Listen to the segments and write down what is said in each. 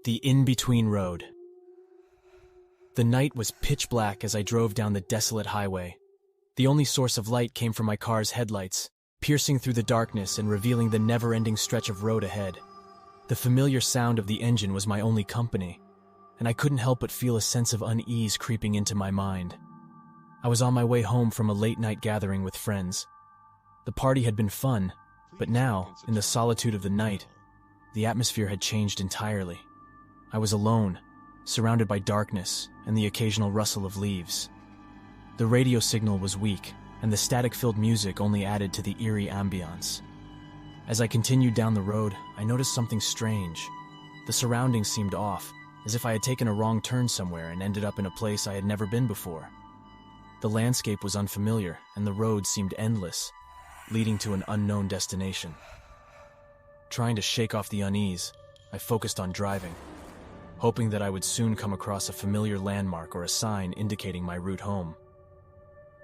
The in-between road. The night was pitch black as I drove down the desolate highway. The only source of light came from my car's headlights, piercing through the darkness and revealing the never-ending stretch of road ahead. The familiar sound of the engine was my only company, and I couldn't help but feel a sense of unease creeping into my mind. I was on my way home from a late-night gathering with friends. The party had been fun, but now, in the solitude of the night, the atmosphere had changed entirely. I was alone, surrounded by darkness and the occasional rustle of leaves. The radio signal was weak, and the static-filled music only added to the eerie ambiance. As I continued down the road, I noticed something strange. The surroundings seemed off, as if I had taken a wrong turn somewhere and ended up in a place I had never been before. The landscape was unfamiliar, and the road seemed endless, leading to an unknown destination. Trying to shake off the unease, I focused on driving, hoping that I would soon come across a familiar landmark or a sign indicating my route home.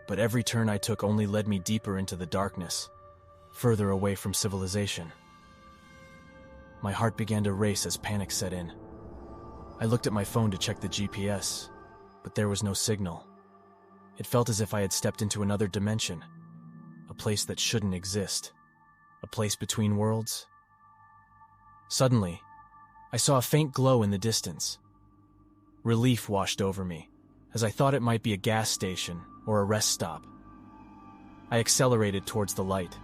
But every turn I took only led me deeper into the darkness, further away from civilization. My heart began to race as panic set in. I looked at my phone to check the GPS, but there was no signal. It felt as if I had stepped into another dimension, a place that shouldn't exist, a place between worlds. Suddenly, I saw a faint glow in the distance. Relief washed over me, as I thought it might be a gas station or a rest stop. I accelerated towards the light,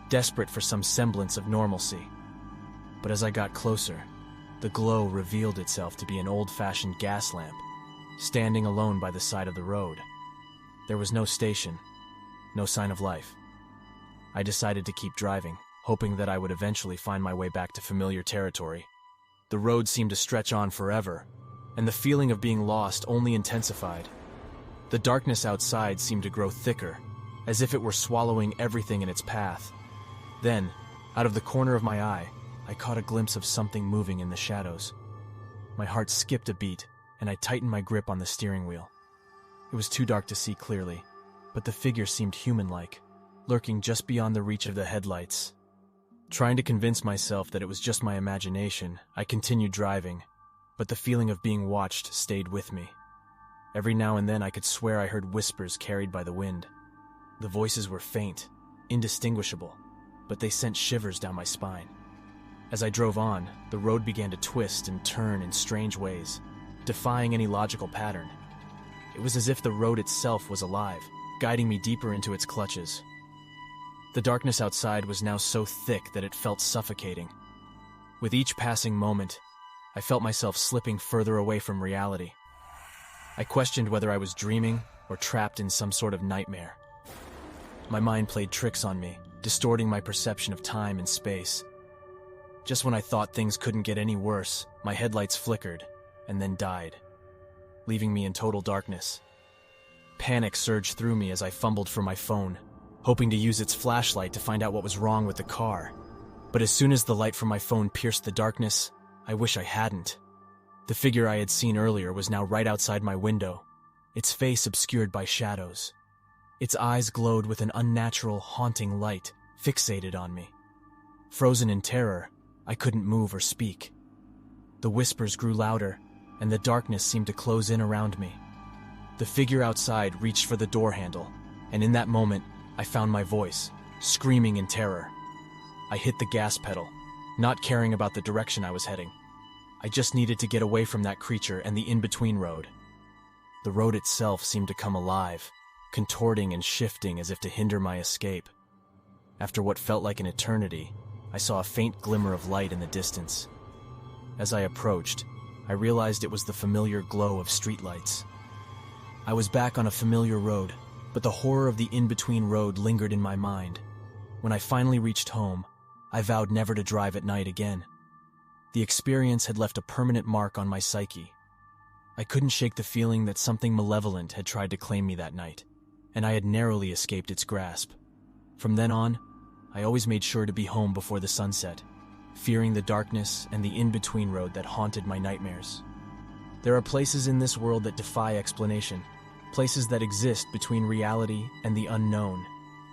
desperate for some semblance of normalcy. But as I got closer, the glow revealed itself to be an old-fashioned gas lamp, standing alone by the side of the road. There was no station, no sign of life. I decided to keep driving, hoping that I would eventually find my way back to familiar territory. The road seemed to stretch on forever, and the feeling of being lost only intensified. The darkness outside seemed to grow thicker, as if it were swallowing everything in its path. Then, out of the corner of my eye, I caught a glimpse of something moving in the shadows. My heart skipped a beat, and I tightened my grip on the steering wheel. It was too dark to see clearly, but the figure seemed human-like, lurking just beyond the reach of the headlights. Trying to convince myself that it was just my imagination, I continued driving, but the feeling of being watched stayed with me. Every now and then I could swear I heard whispers carried by the wind. The voices were faint, indistinguishable, but they sent shivers down my spine. As I drove on, the road began to twist and turn in strange ways, defying any logical pattern. It was as if the road itself was alive, guiding me deeper into its clutches. The darkness outside was now so thick that it felt suffocating. With each passing moment, I felt myself slipping further away from reality. I questioned whether I was dreaming or trapped in some sort of nightmare. My mind played tricks on me, distorting my perception of time and space. Just when I thought things couldn't get any worse, my headlights flickered and then died, leaving me in total darkness. Panic surged through me as I fumbled for my phone, hoping to use its flashlight to find out what was wrong with the car. But as soon as the light from my phone pierced the darkness, I wish I hadn't. The figure I had seen earlier was now right outside my window, its face obscured by shadows. Its eyes glowed with an unnatural, haunting light, fixated on me. Frozen in terror, I couldn't move or speak. The whispers grew louder, and the darkness seemed to close in around me. The figure outside reached for the door handle, and in that moment, I found my voice, screaming in terror. I hit the gas pedal, not caring about the direction I was heading. I just needed to get away from that creature and the in-between road. The road itself seemed to come alive, contorting and shifting as if to hinder my escape. After what felt like an eternity, I saw a faint glimmer of light in the distance. As I approached, I realized it was the familiar glow of streetlights. I was back on a familiar road, but the horror of the in-between road lingered in my mind. When I finally reached home, I vowed never to drive at night again. The experience had left a permanent mark on my psyche. I couldn't shake the feeling that something malevolent had tried to claim me that night, and I had narrowly escaped its grasp. From then on, I always made sure to be home before the sunset, fearing the darkness and the in-between road that haunted my nightmares. There are places in this world that defy explanation, places that exist between reality and the unknown,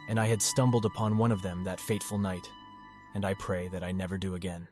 and I had stumbled upon one of them that fateful night, and I pray that I never do again.